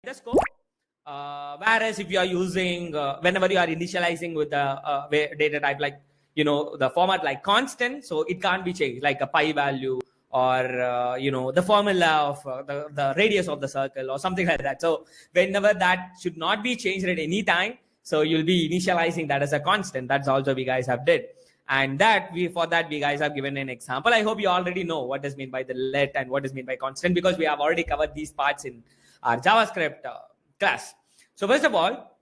the scope. Whereas if you are using, whenever you are initializing with the data type like, the format like constant, so it can't be changed like a pi value or, the formula of the radius of the circle or something like that. So whenever that should not be changed at any time, so you'll be initializing that as a constant. That's also we guys have did. And for that we guys have given an example. I hope you already know what is meant by the let and what is meant by constant, because we have already covered these parts in our JavaScript class. So first of all,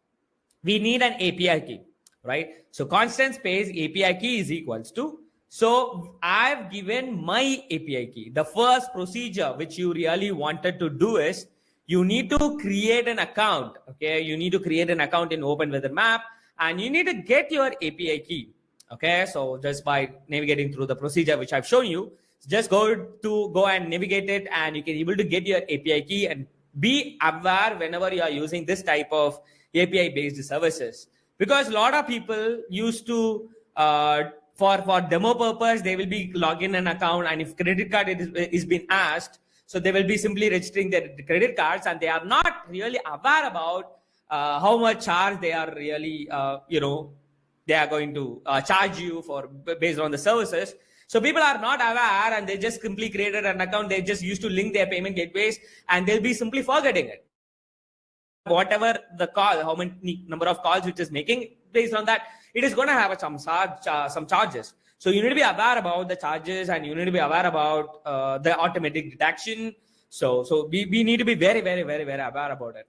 we need an API key, right? So constant space API key is equals to, so I've given my API key. The first procedure which you really wanted to do is you need to create an account. Okay, you need to create an account in OpenWeatherMap and you need to get your API key. Okay, so just by navigating through the procedure which I've shown you, just go and navigate it, and you can able to get your API key. And be aware whenever you are using this type of API based services, because a lot of people used to for demo purpose they will be login an account, and if credit card is being asked, so they will be simply registering their credit cards and they are not really aware about how much charge they are really they are going to charge you for based on the services. So people are not aware and they just simply created an account. They just used to link their payment gateways and they'll be simply forgetting it. Whatever the call, how many number of calls which is making, based on that, it is going to have some charges. So you need to be aware about the charges and you need to be aware about the automatic detection. So we need to be very, very, very, very aware about it.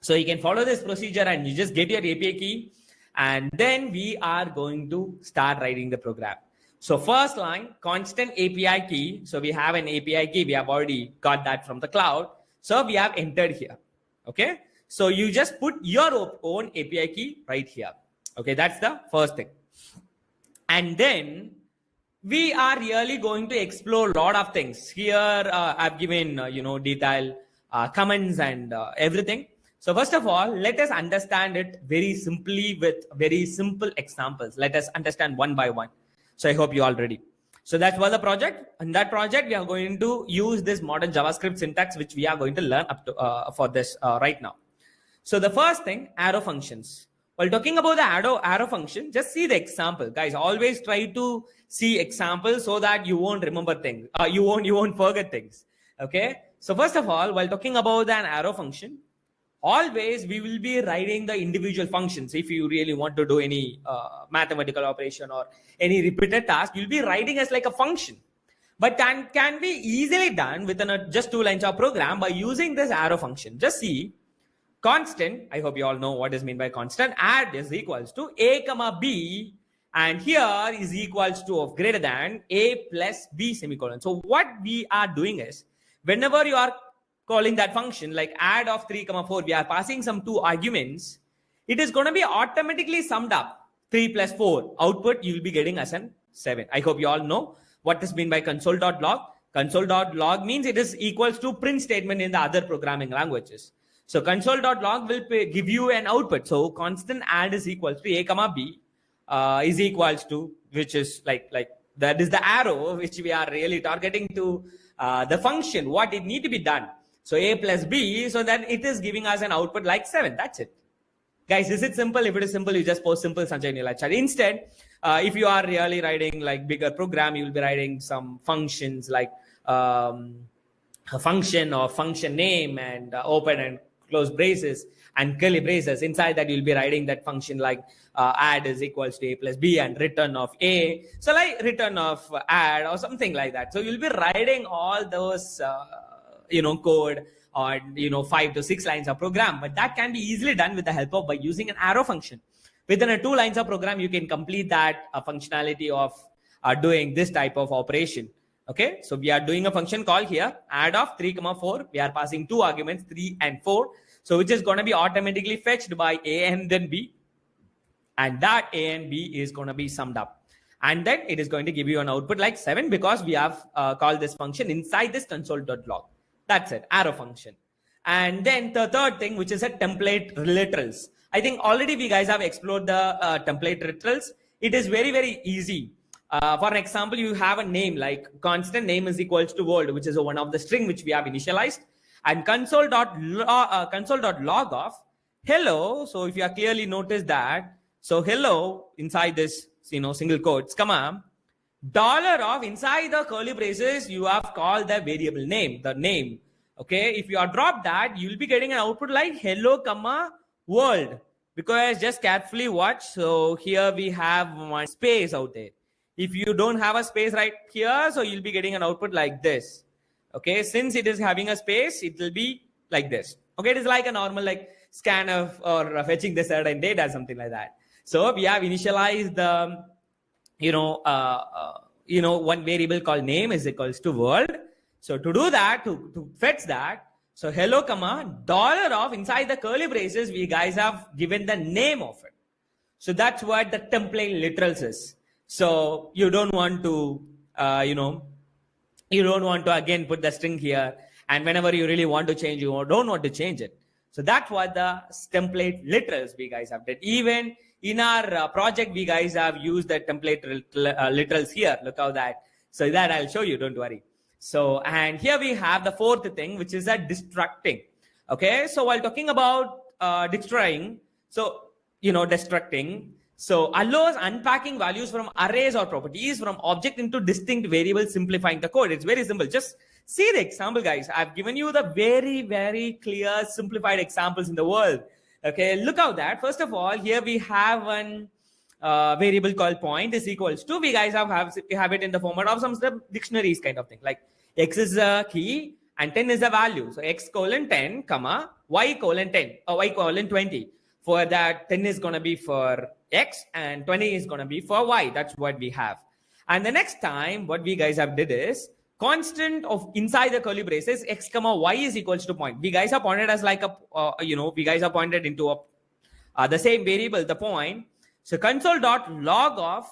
So you can follow this procedure and you just get your API key, and then we are going to start writing the program. So first line, constant API key. So we have an API key. We have already got that from the cloud. So we have entered here. Okay. So you just put your own API key right here. Okay. That's the first thing. And then we are really going to explore a lot of things here. I've given, detailed comments and everything. So first of all, let us understand it very simply with very simple examples. Let us understand one by one. So I hope you all ready. So that was the project. In that project, we are going to use this modern JavaScript syntax, which we are going to learn up to for this right now. So the first thing, arrow functions. While talking about the arrow function, just see the example, guys. Always try to see examples so that you won't remember things. You won't forget things. Okay. So first of all, while talking about an arrow function, always we will be writing the individual functions. If you really want to do any mathematical operation or any repeated task, you'll be writing as like a function. But that can be easily done within just 2 lines of program by using this arrow function. Just see constant. I hope you all know what is meant by constant. Add is equals to a comma b, and here is equals to of greater than a plus b semicolon. So what we are doing is, whenever you are calling that function like add of 3, 4, we are passing some 2 arguments. It is going to be automatically summed up 3 plus 4. Output you will be getting as an 7. I hope you all know what is meant by console.log. Console.log means it is equals to print statement in the other programming languages. So console.log will give you an output. So constant add is equals to a comma b is equals to, which is like that is the arrow which we are really targeting to the function, what it need to be done. So a plus b, so then it is giving us an output like 7. That's it. Guys, is it simple? If it is simple, you just post simple Sanjay in your live chat. Instead, if you are really writing like bigger program, you will be writing some functions like a function or function name and open and close braces and curly braces. Inside that, you'll be writing that function like add is equals to a plus b and return of a. So like return of add or something like that. So you'll be writing all those code or 5 to 6 lines of program, but that can be easily done with the help of by using an arrow function. Within a 2 lines of program, you can complete that functionality of doing this type of operation. Okay, so we are doing a function call here, add of 3, 4. We are passing 2 arguments, 3 and 4. So which is going to be automatically fetched by a and then b, and that a and b is going to be summed up. And then it is going to give you an output like 7 because we have called this function inside this console.log. That's it, arrow function. And then the third thing, which is a template literals. I think already we guys have explored the template literals. It is very, very easy. For an example, you have a name like constant name is equals to world, which is one of the string which we have initialized. and console.log of hello. So if you have clearly noticed that, so hello inside this, single quotes, comma, dollar of inside the curly braces, you have called the variable name, the name. Okay, if you are dropped that, you will be getting an output like hello, comma, world. Because just carefully watch. So here we have one space out there. If you don't have a space right here, so you'll be getting an output like this. Okay, since it is having a space, it will be like this. Okay, it is like a normal like scan of or fetching the certain data, something like that. So we have initialized the one variable called name is equals to world. So to do that, to fetch that, so hello, comma, dollar of inside the curly braces, we guys have given the name of it. So that's what the template literals is. So you don't want to, you don't want to again put the string here. And whenever you really want to change, you don't want to change it. So that's what the template literals we guys have did. Even in our project, we guys have used the template literals here. Look how that. So that I'll show you, don't worry. So, and here we have the fourth thing, which is a destructing. Okay, so while talking about destroying, so, destructing, so allows unpacking values from arrays or properties from object into distinct variables, simplifying the code. It's very simple. Just see the example, guys. I've given you the very, very clear, simplified examples in the world. Okay, look out that. First of all, here we have one variable called point is equals to, we guys have it in the format of some dictionaries kind of thing, like x is a key and 10 is a value. So x colon 10, comma, y colon 10 or y colon 20. For that, 10 is going to be for x and 20 is going to be for y. That's what we have. And the next time, what we guys have did is constant of inside the curly braces, x comma y is equals to point. We guys have pointed as like a, we guys have pointed into a the same variable, the point. So console.log of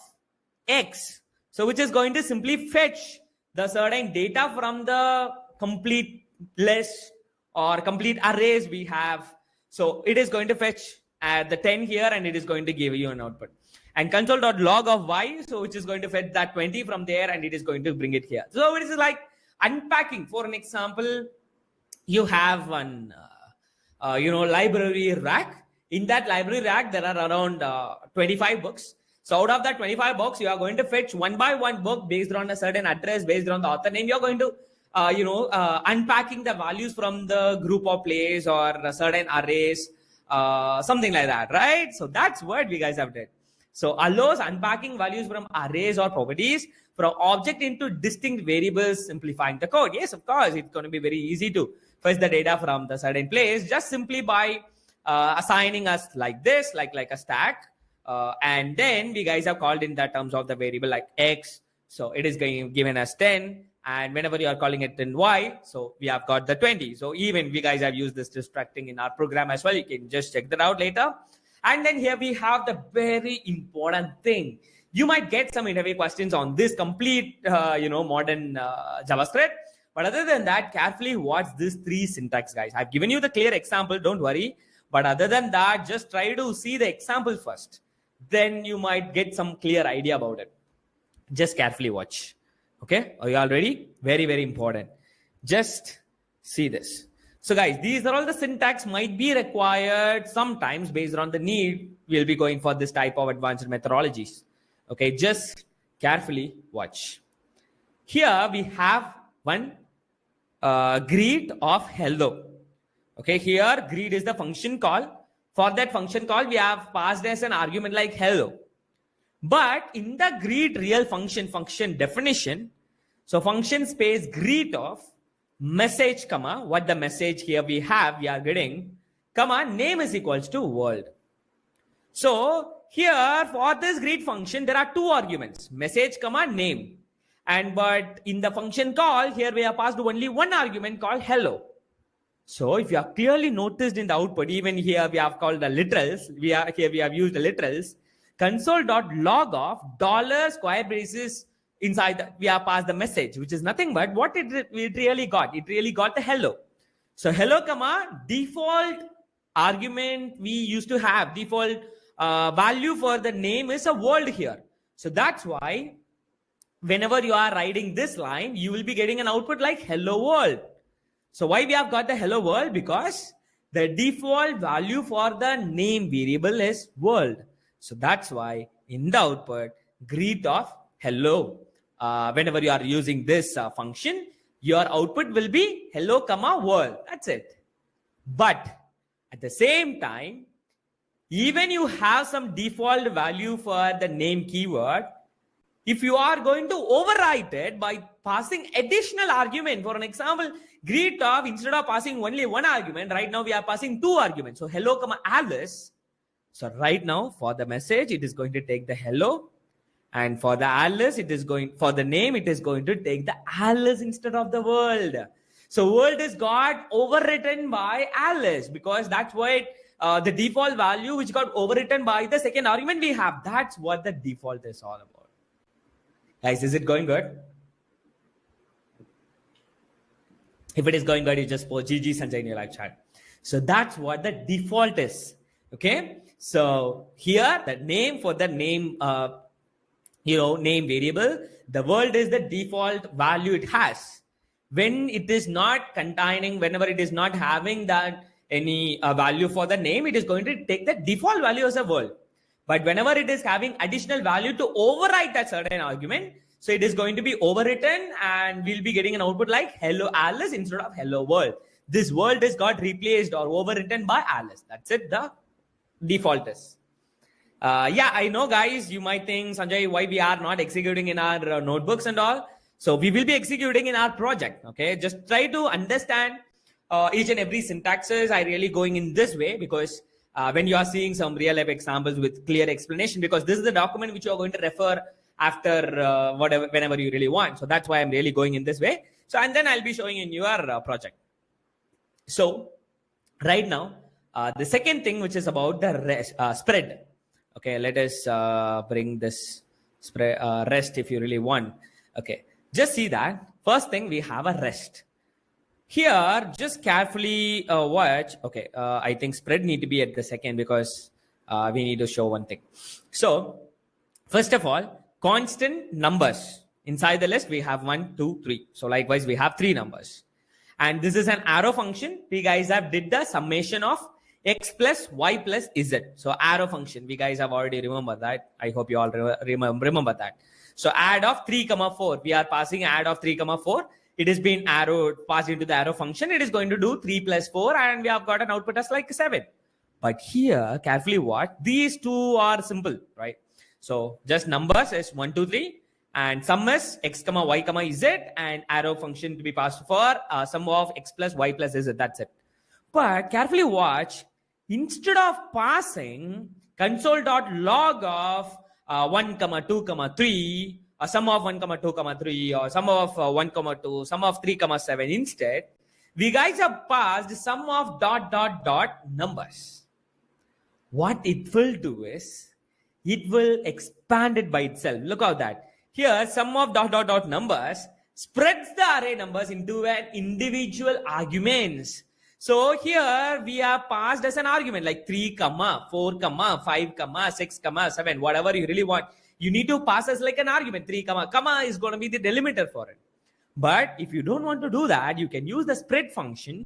x, so which is going to simply fetch the certain data from the complete list or complete arrays we have. So it is going to fetch the 10 here and it is going to give you an output. And console.log of y, so which is going to fetch that 20 from there and it is going to bring it here. So it is like unpacking. For an example, you have one, library rack. In that library rack, there are around 25 books. So out of that 25 books, you are going to fetch one by one book based on a certain address, based on the author name. You're going to, unpacking the values from the group of plays or certain arrays, something like that, right? So that's what we guys have did. So allows unpacking values from arrays or properties from object into distinct variables, simplifying the code. Yes, of course, it's going to be very easy to fetch the data from the certain place just simply by assigning us like this, like a stack. And then we guys have called in the terms of the variable like x. So it is given as 10. And whenever you are calling it in y, so we have got the 20. So even we guys have used this destructing in our program as well. You can just check that out later. And then here we have the very important thing. You might get some interview questions on this complete, modern JavaScript. But other than that, carefully watch these three syntax, guys. I've given you the clear example. Don't worry. But other than that, just try to see the example first. Then you might get some clear idea about it. Just carefully watch. Okay, are you all ready? Very, very important. Just see this. So guys, these are all the syntax might be required sometimes based on the need. We'll be going for this type of advanced methodologies. Okay, just carefully watch. Here we have one greet of hello. Okay, here greet is the function call. For that function call, we have passed as an argument like hello. But in the greet real function definition, so function space greet of message, comma, what the message here we are getting, comma, name is equals to world. So here for this greet function, there are two arguments, message, comma, name. And but in the function call, here we have passed only one argument called hello. So if you have clearly noticed in the output, even here we have called the literals, we have used the literals, console.log of dollar square braces inside we have passed the message, which is nothing but what it really got. It really got the hello. So hello, comma, default argument we used to have, default value for the name is a world here. So that's why whenever you are writing this line, you will be getting an output like hello world. So why we have got the hello world? Because the default value for the name variable is world. So that's why in the output, greet of hello. Whenever you are using this function, your output will be hello comma world. That's it. But at the same time, even you have some default value for the name keyword, if you are going to overwrite it by passing additional argument, for an example, greet of, instead of passing only one argument, right now we are passing two arguments. So hello comma Alice. So right now for the message, it is going to take the hello, and for the Alice, it is going, for the name, it is going to take the Alice instead of the world. So world is got overwritten by Alice, because that's what the default value which got overwritten by the second argument we have. That's what the default is all about. Guys, is it going good? If it is going good, you just post GG Sanjay in your live chat. So that's what the default is. Okay. So here the name for the name, name variable, the world is the default value it has. When it is not containing, whenever it is not having that any value for the name, it is going to take the default value as a world. But whenever it is having additional value to overwrite that certain argument, so it is going to be overwritten, and we'll be getting an output like hello Alice instead of hello world. This world is got replaced or overwritten by Alice. That's it. The default is. Yeah, I know, guys. You might think, Sanjay, why we are not executing in our notebooks and all. So we will be executing in our project. Okay, just try to understand each and every syntaxes. I really going in this way because when you are seeing some real life examples with clear explanation, because this is the document which you are going to refer after whenever you really want. So that's why I'm really going in this way. So, and then I'll be showing in your project. So right now, the second thing, which is about the spread. Okay, let us bring this spread rest if you really want. Okay, just see that. First thing, we have a rest. Here, just carefully watch. Okay, I think spread need to be at the second because we need to show one thing. So, first of all, constant numbers. Inside the list, we have 1, 2, 3. So, likewise, we have 3 numbers. And this is an arrow function. We guys have did the summation of x plus y plus z. So, arrow function. We guys have already remembered that. I hope you all remember that. So, add of 3, 4. We are passing add of 3, 4. It has been arrowed, passed into the arrow function. It is going to do 3 plus 4, and we have got an output as like 7. But here, carefully watch. These two are simple, right? So just numbers is 1, 2, 3, and sum is x, y, z, and arrow function to be passed for sum of x plus y plus z. That's it. But carefully watch. Instead of passing console.log of 1, 2, 3, sum of 1, 2, 3, or sum of 1, 2, sum of 3, 7. Instead, we guys have passed sum of ... numbers. What it will do is, it will expand it by itself. Look at that. Here, sum of ... numbers spreads the array numbers into an individual arguments. So here we have passed as an argument like 3, 4, 5, 6, 7, whatever you really want. You need to pass as like an argument. 3, comma is going to be the delimiter for it. But if you don't want to do that, you can use the spread function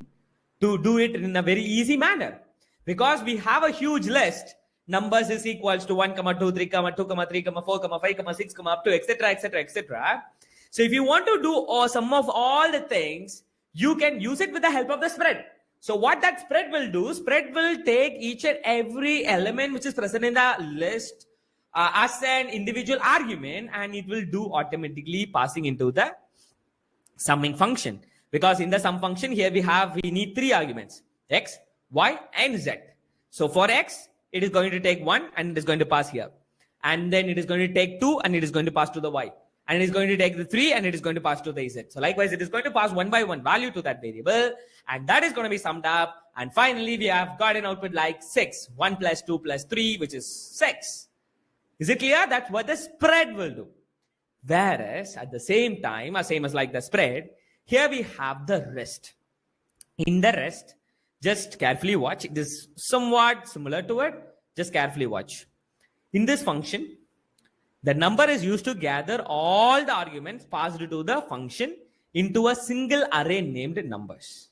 to do it in a very easy manner. Because we have a huge list. Numbers is equals to 1, 2, 3, 2, 3, 4, 5, 6, up to etc, etc, etc. So if you want to do sum of all the things, you can use it with the help of the spread. So what that spread will do, spread will take each and every element which is present in the list as an individual argument, and it will do automatically passing into the summing function. Because in the sum function here we need 3 arguments, x, y, and z. So for x, it is going to take 1 and it is going to pass here. And then it is going to take 2 and it is going to pass to the y. And it is going to take the 3 and it is going to pass to the z. So likewise, it is going to pass 1 by 1 value to that variable. And that is going to be summed up. And finally, we have got an output like 6. 1 plus 2 plus 3, which is 6. Is it clear? That's what the spread will do. Whereas at the same time, same as like the spread, here we have the rest. In the rest, just carefully watch. It is somewhat similar to it. Just carefully watch. In this function, the number is used to gather all the arguments passed to the function into a single array named numbers.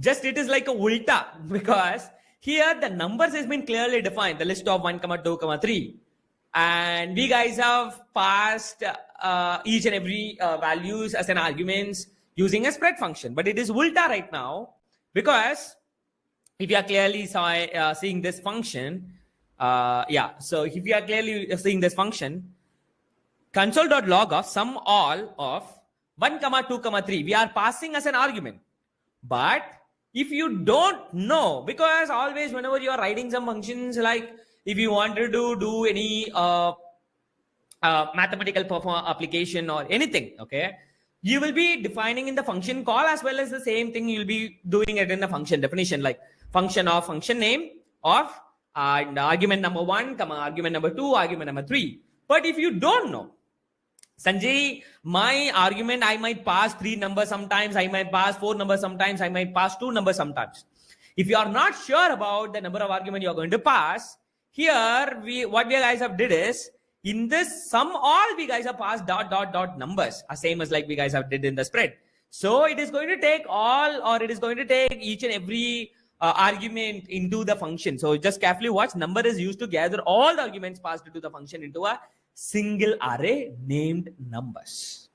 Just it is like a ulta, because here the numbers has been clearly defined, the list of 1, 2, 3. And we guys have passed each and every values as an arguments using a spread function. But it is ulta right now, because if you are clearly seeing this function, so if you are clearly seeing this function, console.log of sum all of 1, 2, 3, we are passing as an argument. But if you don't know, because always whenever you are writing some functions, like if you wanted to do any mathematical application or anything, okay, you will be defining in the function call as well as the same thing you'll be doing it in the function definition, like function of function name of argument number 1, argument number 2, argument number 3. But if you don't know, Sanjay, my argument, I might pass 3 numbers sometimes, I might pass 4 numbers sometimes, I might pass 2 numbers sometimes. If you are not sure about the number of argument you are going to pass, here what we guys have did is, in this sum all we guys have passed dot numbers, same as like we guys have did in the spread. So it is going to take all, or it is going to take each and every argument into the function. So just carefully watch, number is used to gather all the arguments passed into the function into a single array named numbers.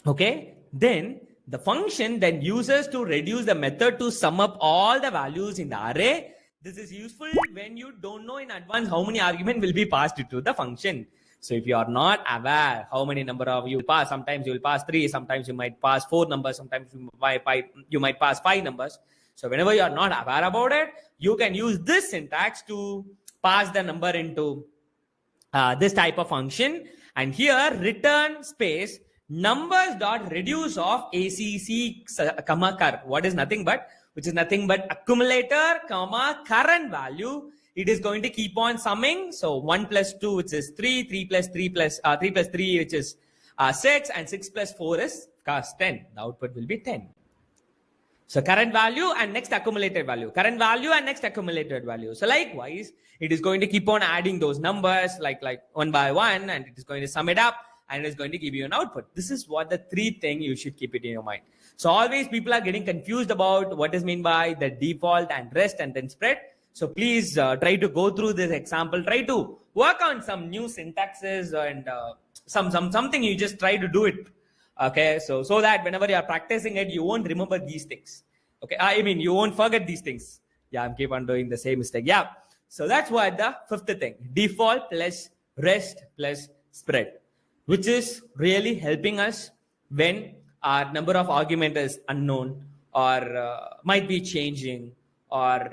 Okay, then the function then uses to reduce the method to sum up all the values in the array. This is useful when you don't know in advance how many arguments will be passed into the function. So if you are not aware how many number of you will pass, sometimes you will pass 3, sometimes you might pass 4 numbers, sometimes you might pass 5 numbers. So whenever you are not aware about it, you can use this syntax to pass the number into this type of function. And here return space numbers dot reduce of ACC comma cur, what is nothing but, which is nothing but accumulator comma current value. It is going to keep on summing. So 1 plus 2, which is 3, 3 plus 3 plus 3 plus 3, which is 6, and 6 plus 4 is 10. The output will be 10. So current value and next accumulated value, current value and next accumulated value. So likewise, it is going to keep on adding those numbers like one by one, and it is going to sum it up, and it is going to give you an output. This is what the 3 thing you should keep it in your mind. So always people are getting confused about what is meant by the default and rest and then spread. So please try to go through this example, try to work on some new syntaxes and something you just try to do it. Okay, so that whenever you are practicing it, you won't remember these things. Okay, I mean, you won't forget these things. Yeah, I'm keep on doing the same mistake. Yeah, so that's what the 5th thing, default plus rest plus spread, which is really helping us when our number of argument is unknown or might be changing, or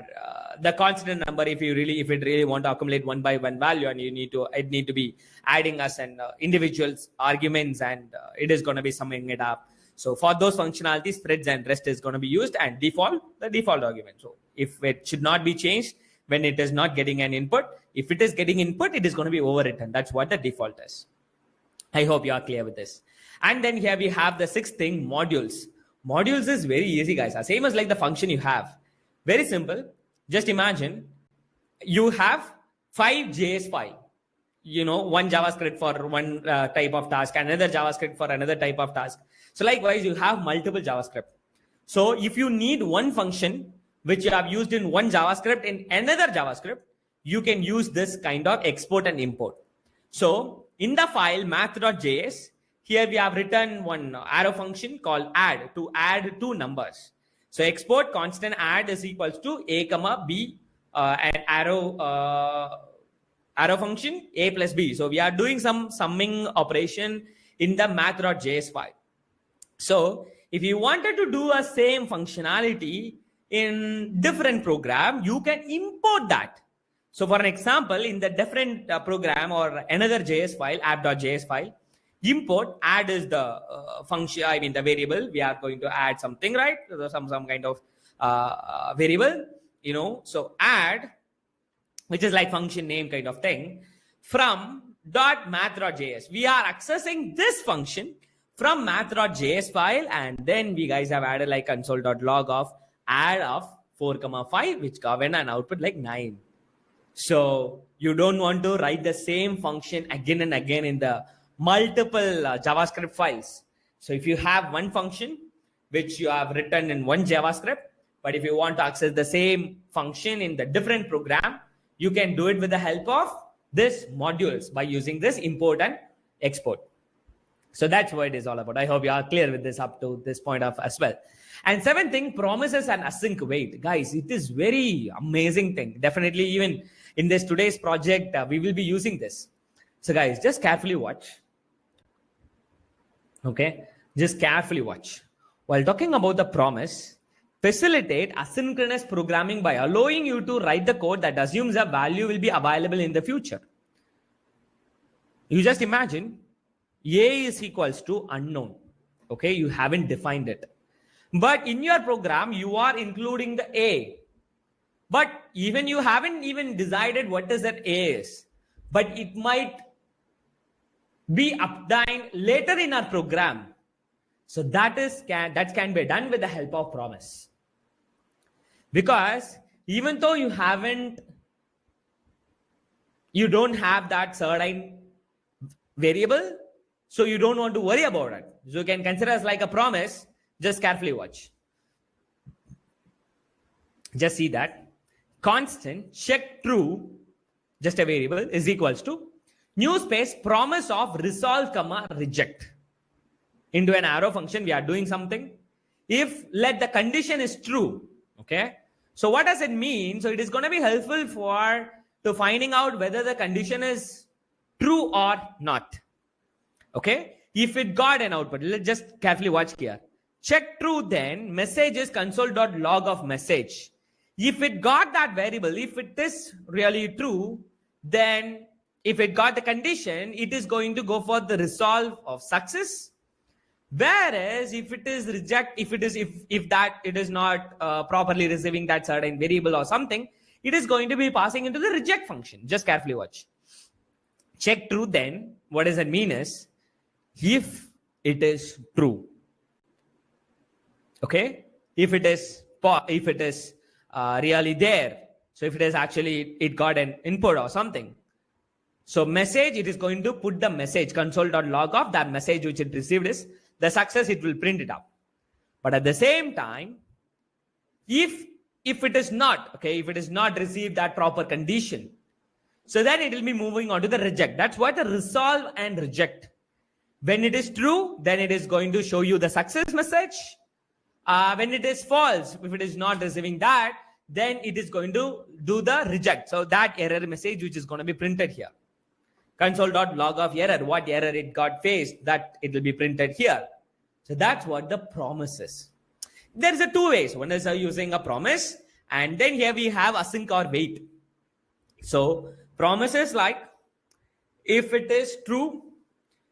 the constant number, if it really want to accumulate 1 by 1 value, and it need to be adding us and individuals arguments, and it is going to be summing it up. So for those functionalities, spreads and rest is going to be used, and the default argument. So if it should not be changed when it is not getting an input, if it is getting input, it is going to be overwritten. That's what the default is. I hope you are clear with this. And then here we have the 6th thing, modules. Modules is very easy, guys. Same as like the function you have. Very simple. Just imagine you have 5 JS file. One JavaScript for one type of task, another JavaScript for another type of task. So likewise, you have multiple JavaScript. So if you need one function which you have used in one JavaScript in another JavaScript, you can use this kind of export and import. So in the file math.js, here we have written one arrow function called add to add 2 numbers. So export constant add is equals to a comma b and arrow function a plus b. So we are doing some summing operation in the math.js file. So if you wanted to do a same functionality in different program, you can import that. So for an example, in the different program or another JS file, app.js file, import add is the function, the variable. We are going to add something, right? Some kind of variable, so add, which is like function name kind of thing, from .math.js. We are accessing this function from math.js file, and then we guys have added like console.log of add of 4,5, which govern an output like 9. So you don't want to write the same function again and again in the multiple JavaScript files. So if you have one function, which you have written in one JavaScript. But if you want to access the same function in the different program, you can do it with the help of this modules by using this import and export. So that's what it is all about. I hope you are clear with this up to this point of as well. And seventh thing, promises and async wait. Guys, it is very amazing thing. Definitely even in this today's project, we will be using this. So guys, just carefully watch. Okay, just carefully watch. While talking about the promise, facilitate asynchronous programming by allowing you to write the code that assumes a value will be available in the future. You just imagine A is equals to unknown. Okay, you haven't defined it. But in your program, you are including the A. But even you haven't even decided what is that A is. But it might be obtained later in our program. So that can be done with the help of promise. Because even though you don't have that certain variable, so you don't want to worry about it. So you can consider as like a promise. Just carefully watch. Just see that constant check true, just a variable, is equals to new space promise of resolve comma reject. Into an arrow function, we are doing something. If let the condition is true, okay. So what does it mean? So it is going to be helpful to finding out whether the condition is true or not. Okay. If it got an output, let's just carefully watch here. Check true, then message is console.log of message. If it got that variable, if it is really true, then if it got the condition, it is going to go for the resolve of success. Whereas if it is reject, if it is not properly receiving that certain variable or something, it is going to be passing into the reject function. Just carefully watch. Check true, then what does that mean is if it is true. Okay, if it is really there, so if it is actually it got an input or something, so message, it is going to put the message console.log of that message which it received is the success, it will print it up. But at the same time, if it is not, okay, if it is not received that proper condition, so then it will be moving on to the reject. That's what the resolve and reject. When it is true, then it is going to show you the success message. When it is false, if it is not receiving that, then it is going to do the reject. So that error message which is going to be printed here. Console.log of error, what error it got faced, that it will be printed here. So that's what the promise is. There is a two ways. One is using a promise, and then here we have async or wait. So promise is like, if it is true,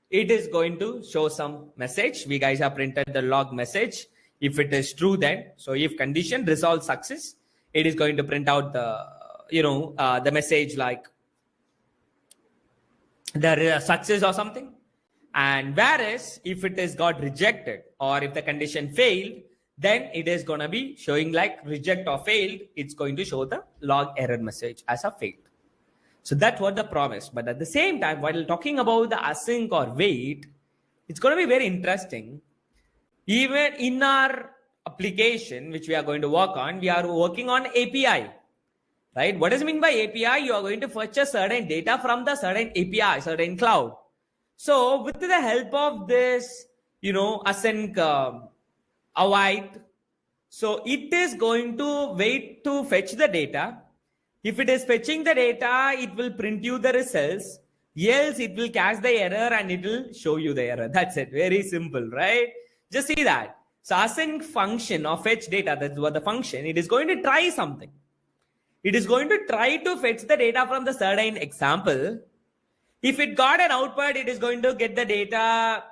it is going to show some message. We guys have printed the log message. If it is true, then, so if condition resolve success, it is going to print out the message like the success or something. And whereas if it is got rejected or if the condition failed, then it is going to be showing like reject or failed. It's going to show the log error message as a failed. So that's what the promise. But at the same time, while talking about the async or wait, it's going to be very interesting. Even in our application, which we are going to work on, we are working on API, right? What does it mean by API? You are going to fetch a certain data from the certain API, certain cloud. So with the help of this, async await, so it is going to wait to fetch the data. If it is fetching the data, it will print you the results. Else it will catch the error and it will show you the error. That's it. Very simple, right? Just see that. So async function or fetch data, that's what the function, it is going to try something. It is going to try to fetch the data from the certain example. If it got an output, it is going to get the data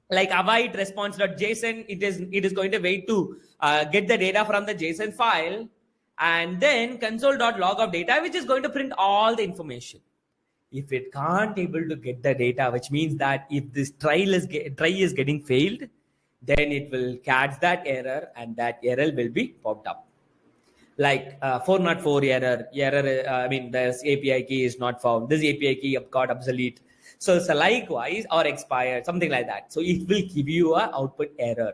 like await response.json. It is going to wait to get the data from the JSON file, and then console.log of data, which is going to print all the information. If it can't able to get the data, which means that if this try is getting failed, then it will catch that error and that error will be popped up. Like 404 error, this API key is not found. This API key got obsolete. So likewise or expired, something like that. So it will give you an output error.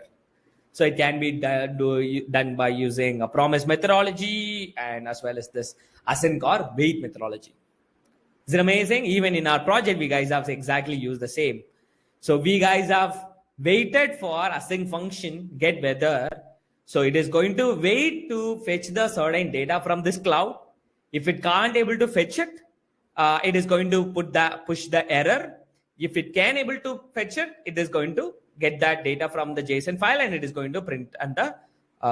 So it can be done by using a promise methodology and as well as this async or wait methodology. Is it amazing? Even in our project, we guys have exactly used the same. So we guys have waited for async function get weather. So it is going to wait to fetch the certain data from this cloud. If it can't able to fetch it, it is going to push the error. If it can able to fetch it, it is going to get that data from the JSON file and it is going to print on the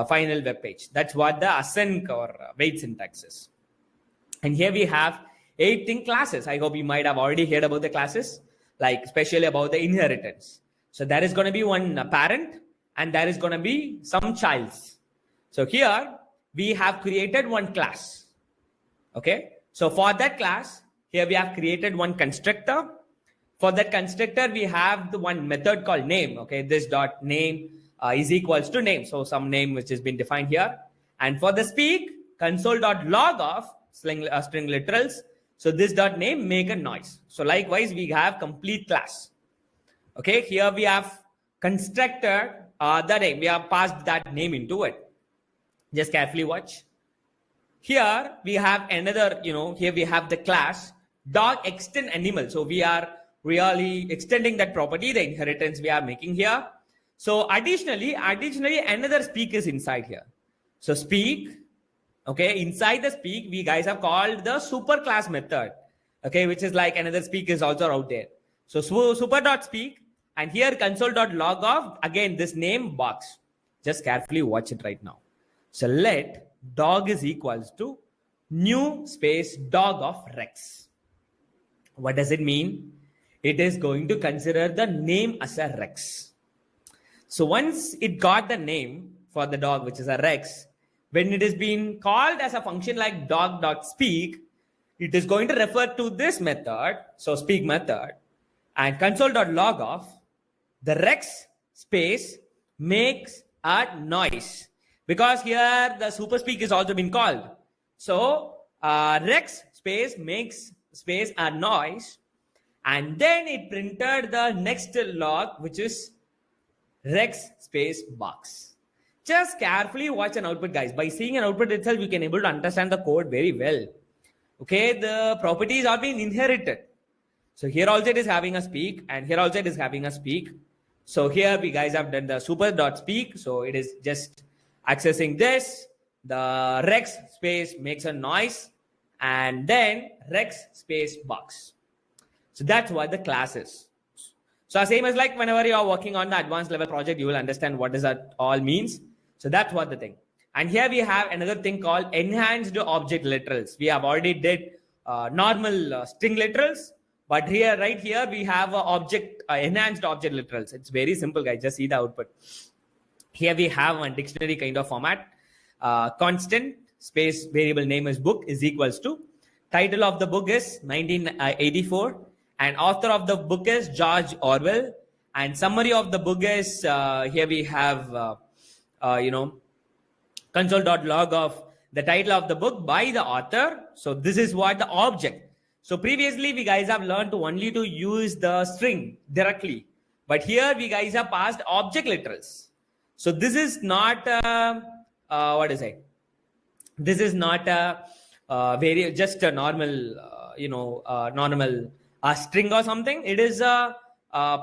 final web page. That's what the async or wait syntax is. And here we have 8 classes. I hope you might have already heard about the classes, like especially about the inheritance. So there is going to be one parent and there is going to be some childs. So here we have created one class. Okay. So for that class, here we have created one constructor. For that constructor, we have the one method called name. Okay. This dot name is equals to name. So some name which has been defined here. And for the speak, console.log of string literals. So this dot name make a noise. So likewise, we have complete class. Okay, here we have constructed the name. We have passed that name into it. Just carefully watch. Here we have another, here we have the class dog extend animal. So we are really extending that property, the inheritance we are making here. So additionally, another speak is inside here. So speak. Okay, inside the speak, we guys have called the super class method. Okay, which is like another speak is also out there. So super.speak and here console.log of again this name box. Just carefully watch it right now. So let dog is equals to new space dog of Rex. What does it mean? It is going to consider the name as a Rex. So once it got the name for the dog, which is a Rex, when it is being called as a function like dog.speak, it is going to refer to this method, so speak method, and console.log of the Rex space makes a noise. Because here the super speak is also been called. So Rex space makes space a noise, and then it printed the next log, which is Rex space box. Just carefully watch an output, guys. By seeing an output itself, you can able to understand the code very well. Okay, the properties are being inherited. So here also it is having a speak, and here also it is having a speak. So here we guys have done the super.speak. So it is just accessing this. The Rex space makes a noise, and then Rex space box. So that's what the class is. So same as like whenever you are working on the advanced level project, you will understand what does that all means. So that's what the thing. And here we have another thing called enhanced object literals. We have already did normal string literals, but here, right here, we have enhanced object literals. It's very simple, guys. Just see the output. Here we have a dictionary kind of format. Constant space variable name is book is equals to title of the book is 1984 and author of the book is George Orwell, and summary of the book is here we have console.log of the title of the book by the author. So this is what the object. So previously we guys have learned to only to use the string directly, but here we guys have passed object literals. So this is not this is not a just a normal normal string or something. It is a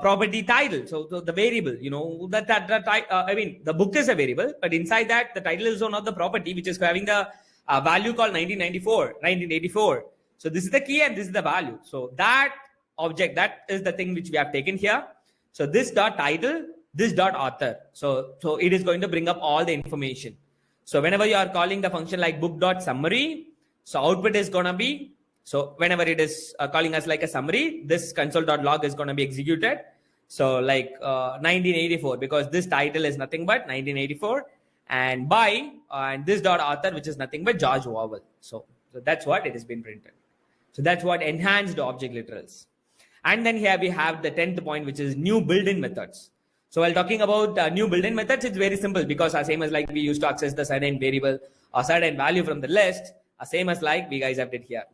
property title. So the variable, the book is a variable, but inside that the title is one of the property which is having the value called 1984. So this is the key and this is the value. So that object, that is the thing which we have taken here. So this dot title, this dot author. So it is going to bring up all the information. So whenever you are calling the function like book dot summary, so output is gonna be, so whenever it is calling us like a summary, this console.log is going to be executed. So like 1984, because this title is nothing but 1984 and by and this dot author, which is nothing but George Orwell. So that's what it has been printed. So that's what enhanced object literals. And then here we have the 10th point, which is new built-in methods. So while talking about new built-in methods, it's very simple because same as like we used to access the certain variable or certain value from the list, same as like we guys have did here.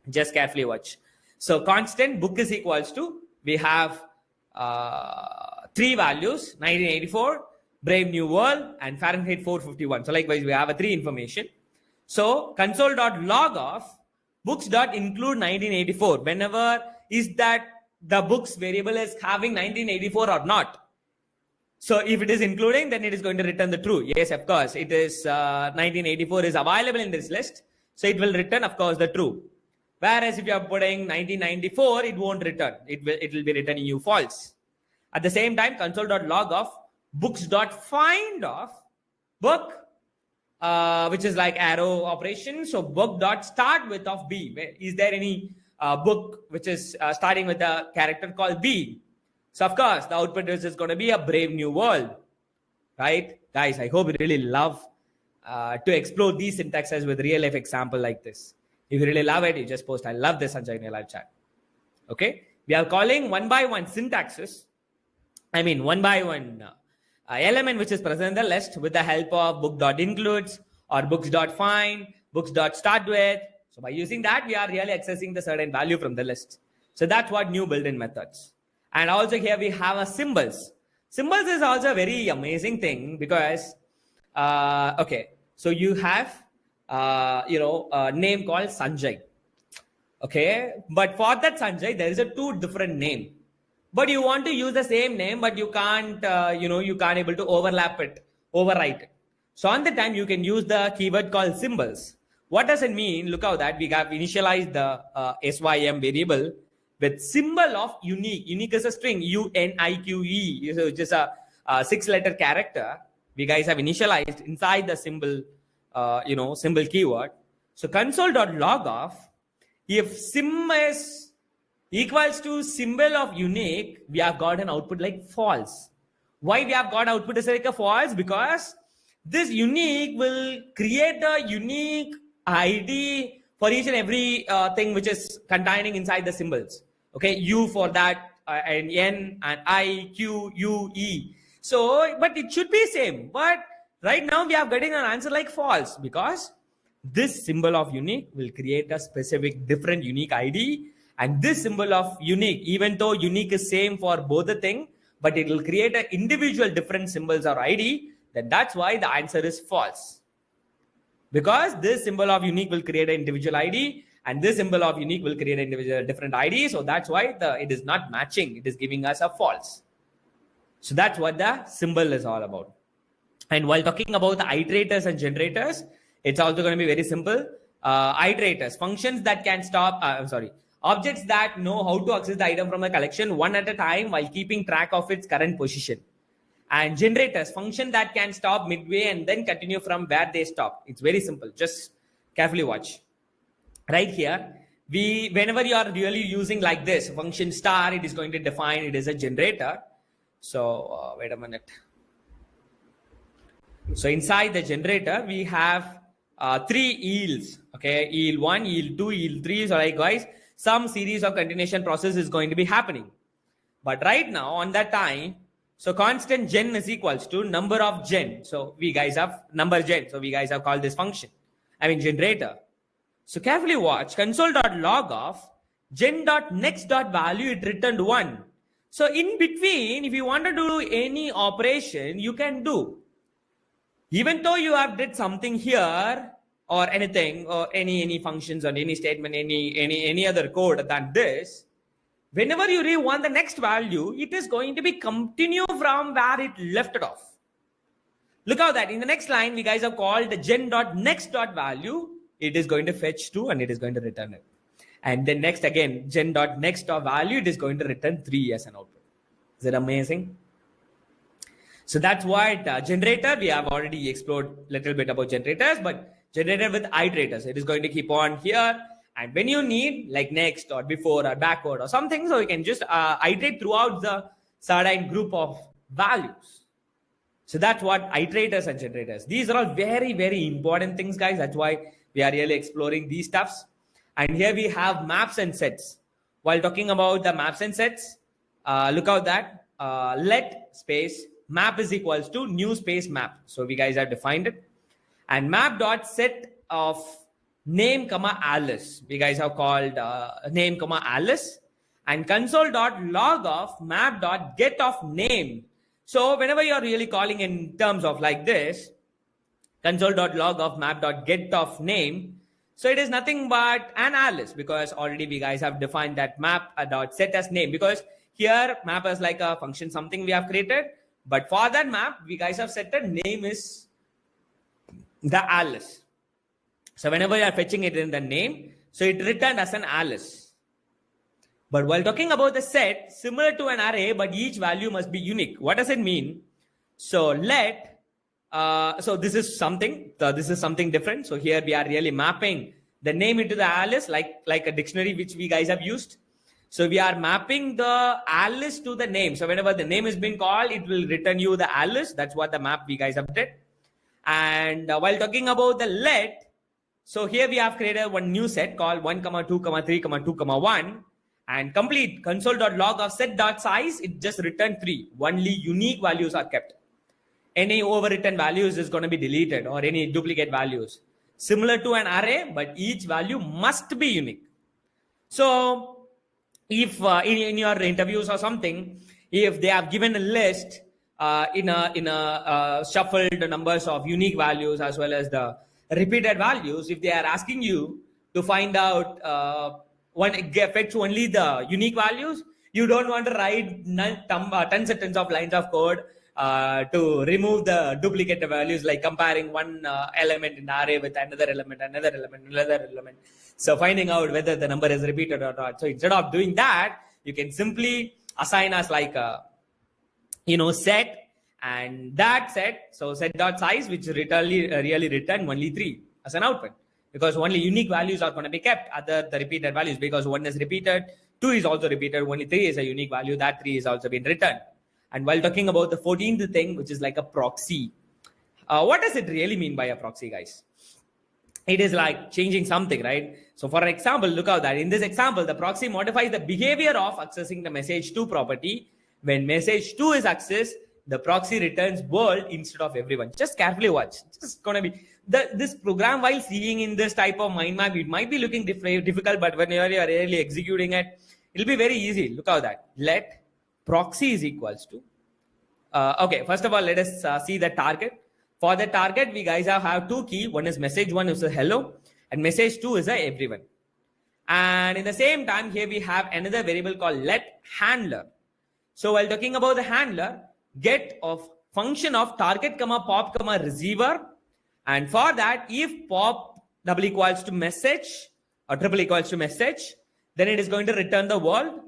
Just carefully watch. So constant book is equals to, we have 3 values, 1984, Brave New World, and Fahrenheit 451. So likewise, we have a 3 information. So console.log of books.include 1984. Whenever is that the books variable is having 1984 or not. So if it is including, then it is going to return the true. Yes, of course, it is 1984 is available in this list. So it will return, of course, the true. Whereas if you are putting 1994, it won't return. It will be returning you false. At the same time, console.log of books.find of book, which is like arrow operation. So book.start with of B. Is there any book which is starting with a character called B? So of course, the output is going to be a Brave New World, right? Guys, I hope you really love to explore these syntaxes with real life example like this. If you really love it, you just post, I love this Sanjay in your live chat. Okay. We are calling one by one syntaxes. I mean, one by one element which is present in the list with the help of book.includes or books.find, books.start with. So by using that, we are really accessing the certain value from the list. So that's what new built-in methods. And also here we have a symbols. Symbols is also a very amazing thing because, okay, so you have, a name called Sanjay. Okay, but for that Sanjay, there is a 2 different name. But you want to use the same name, but you can't, you can't able to overwrite it. So on the time, you can use the keyword called symbols. What does it mean? Look how that we have initialized the SYM variable with symbol of unique. Unique is a string, UNIQE. So just a 6-letter character. We guys have initialized inside the symbol, symbol keyword. So console.log of, if sim is equals to symbol of unique, we have got an output like false. Why we have got output as like a false? Because this unique will create a unique ID for each and every thing which is containing inside the symbols. Okay, U for that, and N and I, Q, U, E. So, but it should be same. But right now we are getting an answer like false because this symbol of unique will create a specific different unique ID. And this symbol of unique, even though unique is same for both the thing, but it will create an individual different symbols or ID, then that's why the answer is false. Because this symbol of unique will create an individual ID and this symbol of unique will create an individual different ID. So that's why it is not matching. It is giving us a false. So that's what the symbol is all about. And while talking about the iterators and generators, it's also going to be very simple. Iterators, functions that can stop, objects that know how to access the item from the collection one at a time while keeping track of its current position. And generators, function that can stop midway and then continue from where they stop. It's very simple. Just carefully watch. Right here, whenever you are really using like this, function star, it is going to define it as a generator. So wait a minute. So inside the generator, we have 3 yields. Okay, yield 1, yield 2, yield 3. So likewise, some series of continuation process is going to be happening. But right now on that time, so constant gen is equals to number of gen. So we guys have number gen. So we guys have called this function, generator. So carefully watch console.log of gen.next.value, it returned 1. So in between, if you want to do any operation, you can do. Even though you have did something here or anything or any functions or any statement, any other code than this, whenever you really want the next value, it is going to be continue from where it left it off. Look how that in the next line, we guys have called the gen.next.value. It is going to fetch 2 and it is going to return it. And then next again, gen.next.value, it is going to return 3 as an output. Is it amazing? So that's what generator, we have already explored a little bit about generators, but generator with iterators, it is going to keep on here. And when you need like next or before or backward or something, so you can just iterate throughout the certain group of values. So that's what iterators and generators. These are all very, very important things, guys. That's why we are really exploring these stuffs. And here we have maps and sets. While talking about the maps and sets, look out that let space map is equals to new space map. So we guys have defined it. And map dot set of name comma Alice. We guys have called name comma Alice. And console dot log of map dot get of name. So whenever you're really calling in terms of like this, console.log of map.get of name, so it is nothing but an alias, because already we guys have defined that map.set as name, because here map is like a function, something we have created, but for that map we guys have set the name is the alias. So whenever you are fetching it in the name, so it returned as an alias. But while talking about the set, similar to an array, but each value must be unique. What does it mean? So so this is something different. So here we are really mapping the name into the alias, like a dictionary which we guys have used. So we are mapping the alias to the name. So whenever the name is being called, it will return you the alias. That's what the map we guys have did. And while talking about the let, so here we have created one new set called 1, 2, 3, 2, 1, and complete console.log of set.size. It just returned 3. Only unique values are kept. Any overwritten values is going to be deleted, or any duplicate values. Similar to an array, but each value must be unique. So if in your interviews or something, if they have given a list in a shuffled numbers of unique values as well as the repeated values, if they are asking you to find out fetch only the unique values, you don't want to write tons and tons of lines of code to remove the duplicate values, like comparing one element in the array with another element. So finding out whether the number is repeated or not. So instead of doing that, you can simply assign us like a set, and that set, so set.size, which really return only 3 as an output, because only unique values are going to be kept, other the repeated values, because 1 is repeated, 2 is also repeated, only 3 is a unique value, that 3 is also been returned. And while talking about the 14th thing, which is like a proxy, what does it really mean by a proxy, guys? It is like changing something, right? So for example, look at that. In this example, the proxy modifies the behavior of accessing the message to property. When message 2 is accessed, the proxy returns world instead of everyone. Just carefully watch. It's just going to be this program, while seeing in this type of mind map, it might be looking difficult, but when you are really executing it, it'll be very easy. Look at that. Let proxy is equals to okay, first of all, let us see the target. For the target, we guys have 2 key. One is message 1 is a hello, and message 2 is a everyone. And in the same time, here we have another variable called let handler. So while talking about the handler, get of function of target comma pop comma receiver, and for that, if pop double equals to message or triple equals to message, then it is going to return the world,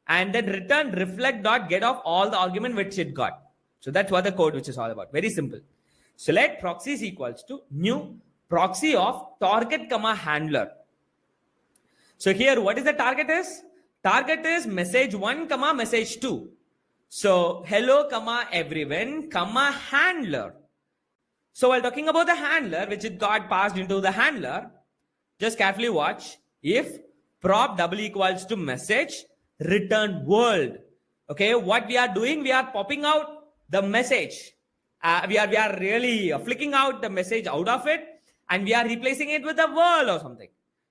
and then return reflect dot get of all the argument which it got. So that's what the code which is all about. Very simple. So let proxy is equals to new proxy of target comma handler. So here, what is the target is? Target is message 1 comma message 2. So hello comma everyone comma handler. So while talking about the handler, which it got passed into the handler, just carefully watch. If prop double equals to message, return world. Okay, what we are doing, we are popping out the message. We are really flicking out the message out of it, and we are replacing it with a world or something.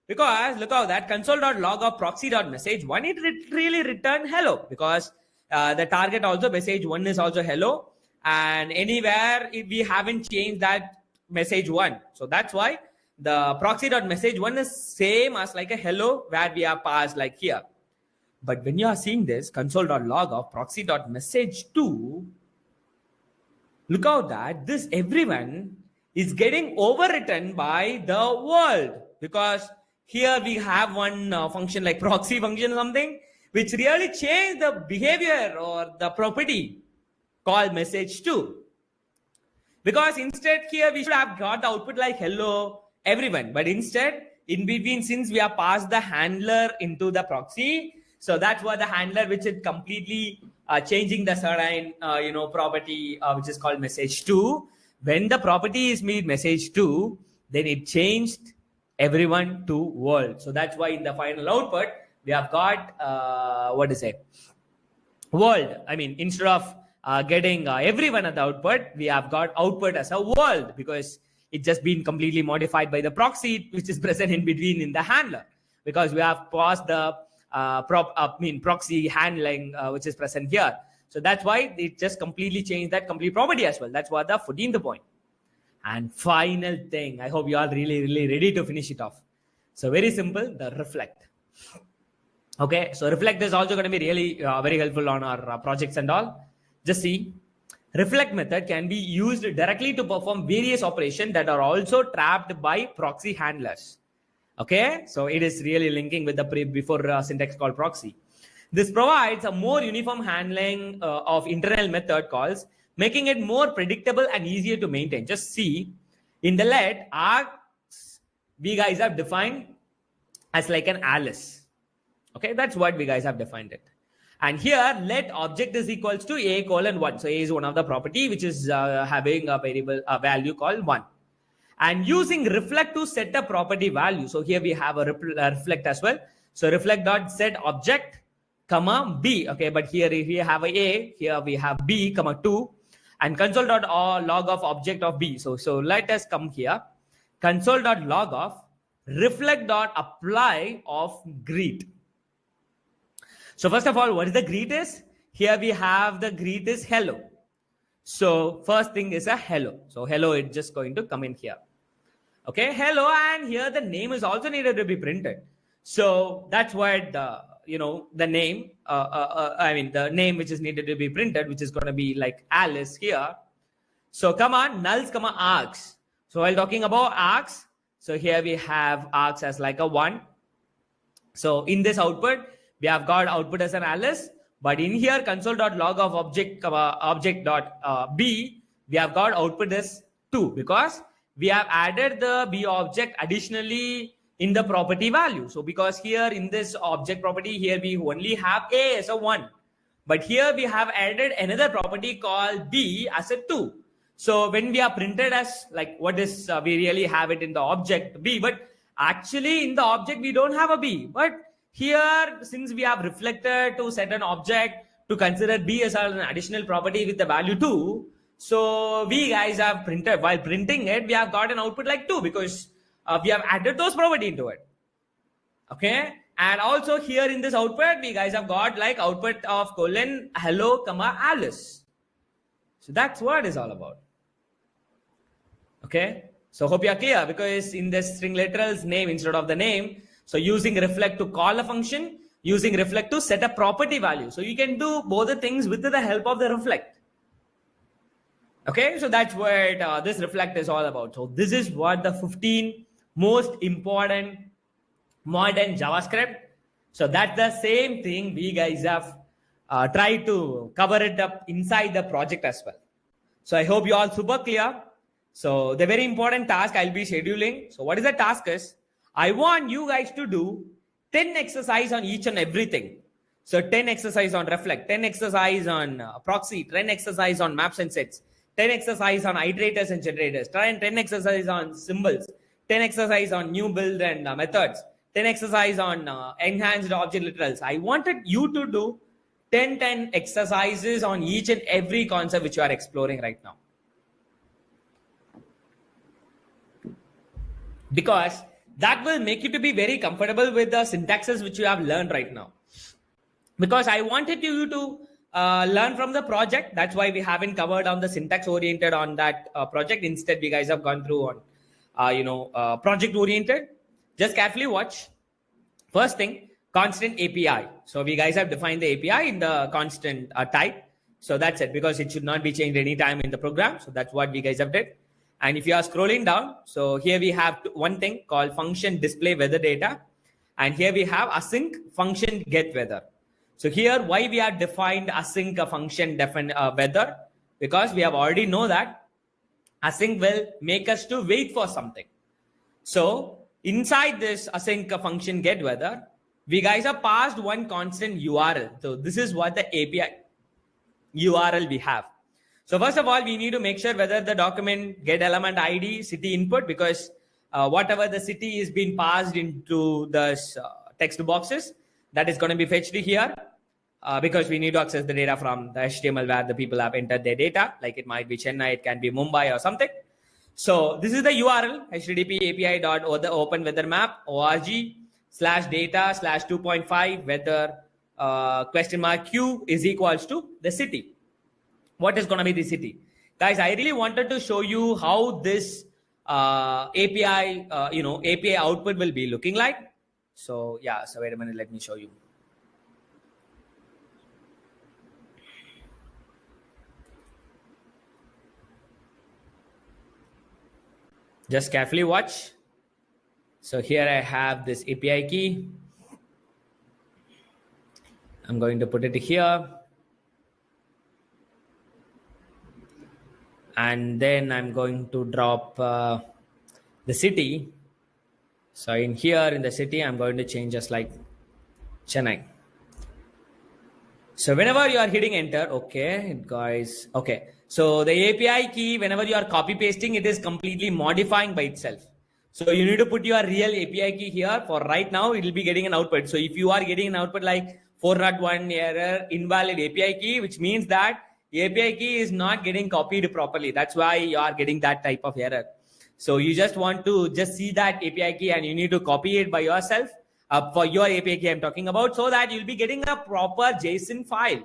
Because look at that, console.log of proxy.message1, it really returned hello, because the target also message 1 is also hello, and anywhere if we haven't changed that message 1. So that's why the proxy.message1 is same as like a hello, where we are passed like here. But when you are seeing this console.log of proxy.message2, look out that this everyone is getting overwritten by the world, because here we have one function like proxy function or something, which really changed the behavior or the property called message2. Because instead here we should have got the output like hello everyone, but instead in between, since we have passed the handler into the proxy, so that's what the handler, which is completely changing the certain property which is called message2. When the property is made message2, then it changed everyone to world. So that's why in the final output we have got world. I mean, instead of getting everyone at the output, we have got output as a world, because it's just been completely modified by the proxy which is present in between in the handler, because we have passed the proxy handling which is present here. So that's why it just completely changed that complete property as well. That's what the 14th point. And final thing, I hope you all really ready to finish it off. So very simple, the reflect. Okay, so reflect is also going to be really very helpful on our projects and all. Just see, reflect method can be used directly to perform various operations that are also trapped by proxy handlers. Okay, so it is really linking with the before syntax called proxy. This provides a more uniform handling of internal method calls, making it more predictable and easier to maintain. Just see, in the let, args, we guys have defined as like an alias. Okay, that's what we guys have defined it. And here, let object is equals to a colon 1. So a is one of the property which is having a variable value called 1. And using reflect to set a property value. So here we have a reflect as well. So reflect dot set object comma b. Okay, but here if we have a, here we have b comma 2, and console dot log of object of b. So let us come here. Console dot log of reflect dot apply of greet. So first of all, what is the greet is? Here we have the greet is hello. So first thing is a hello. So hello, it's just going to come in here. Okay, hello, and here the name is also needed to be printed. So that's what the name, the name which is needed to be printed, which is going to be like Alice here. So come on, nulls, comma args. So while talking about args, so here we have args as like a 1. So in this output, we have got output as an Alice, but in here console.log of object b, we have got output as 2 because we have added the b object additionally in the property value. So because here in this object property, here we only have a as a 1, but here we have added another property called b as a 2. So when we are printed as like what is we really have it in the object b, but actually in the object we don't have a b, but here, since we have reflected to set an object to consider b as an additional property with the value 2, so we guys have printed, while printing it, we have got an output like 2 because we have added those property into it. Okay, and also here in this output, we guys have got like output of colon hello comma Alice. So that's what it's all about. Okay, so hope you are clear, because in this string literals name instead of the name, so using reflect to call a function, using reflect to set a property value. So you can do both the things with the help of the reflect. Okay, so that's what this reflect is all about. So this is what the 15 most important modern JavaScript. So that's the same thing we guys have tried to cover it up inside the project as well. So I hope you all super clear. So the very important task I'll be scheduling. So what is the task is, I want you guys to do 10 exercise on each and everything. So 10 exercise on reflect, 10 exercise on proxy, 10 exercise on maps and sets, 10 exercise on iterators and generators, 10 exercise on symbols, 10 exercise on new build and methods, 10 exercise on enhanced object literals. I wanted you to do 10 exercises on each and every concept which you are exploring right now. Because that will make you to be very comfortable with the syntaxes which you have learned right now. Because I wanted you to learn from the project. That's why we haven't covered on the syntax oriented on that project. Instead, we guys have gone through on, project oriented. Just carefully watch. First thing, constant API. So we guys have defined the API in the constant type. So that's it, because it should not be changed anytime in the program. So that's what we guys have did. And if you are scrolling down, so here we have one thing called function display weather data. And here we have async function get weather. So here, why we have defined async function weather? Because we have already know that async will make us to wait for something. So inside this async function get weather, we guys have passed one constant URL. So this is what the API URL we have. So first of all, we need to make sure whether the document get element ID city input, because whatever the city is being passed into the text boxes, that is going to be fetched here, because we need to access the data from the HTML where the people have entered their data. Like it might be Chennai, it can be Mumbai or something. So this is the URL, http api.openweathermap.org/data/2.5 weather question mark q is equals to the city. What is going to be the city? Guys, I really wanted to show you how this API, API output will be looking like. So yeah, so wait a minute, let me show you. Just carefully watch. So here I have this API key. I'm going to put it here. And then I'm going to drop the city. So in here in the city, I'm going to change just like Chennai. So whenever you are hitting enter, okay, guys, okay. So the API key, whenever you are copy pasting, it is completely modifying by itself. So you need to put your real API key here. For right now, it will be getting an output. So if you are getting an output like 401 error, invalid API key, which means that the API key is not getting copied properly. That's why you are getting that type of error. So you just want to just see that API key and you need to copy it by yourself. For your API key I'm talking about, so that you'll be getting a proper JSON file,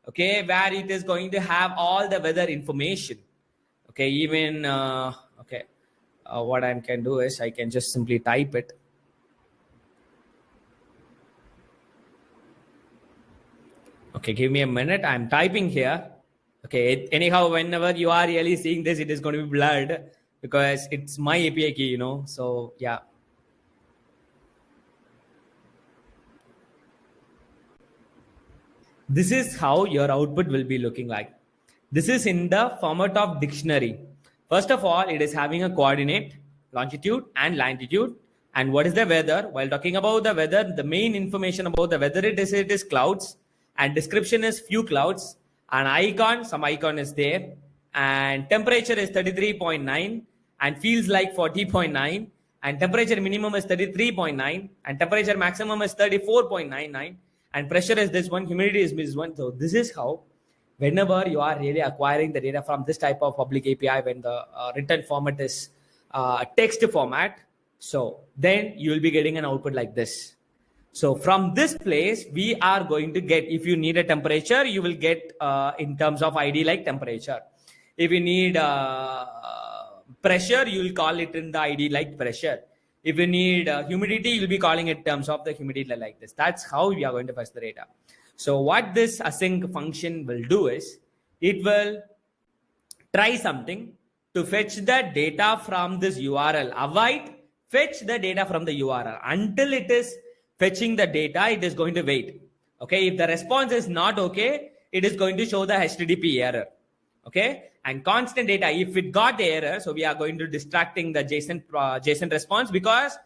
okay, where it is going to have all the weather information, okay, even, okay, what I can do is I can just simply type it. Okay, give me a minute, I'm typing here. Okay, anyhow, whenever you are really seeing this, it is going to be blurred because it's my API key, so yeah. This is how your output will be looking like. This is in the format of dictionary. First of all, it is having a coordinate, longitude and latitude. And what is the weather? While talking about the weather, the main information about the weather, it is clouds. And description is few clouds. An icon, some icon is there. And temperature is 33.9 and feels like 40.9. And temperature minimum is 33.9. And temperature maximum is 34.99. And pressure is this one, humidity is this one. So this is how, whenever you are really acquiring the data from this type of public API, when the written format is text format, so then you will be getting an output like this. So from this place, we are going to get, if you need a temperature, you will get in terms of ID like temperature. If you need pressure, you will call it in the ID like pressure. If you need humidity, you'll be calling it in terms of the humidity like this. That's how we are going to fetch the data. So what this async function will do is, it will try something to fetch the data from this URL. Avoid fetch the data from the URL. Until it is fetching the data, it is going to wait. Okay, if the response is not okay, it is going to show the HTTP error. Okay, and constant data, if it got the error, so we are going to distracting the JSON response, because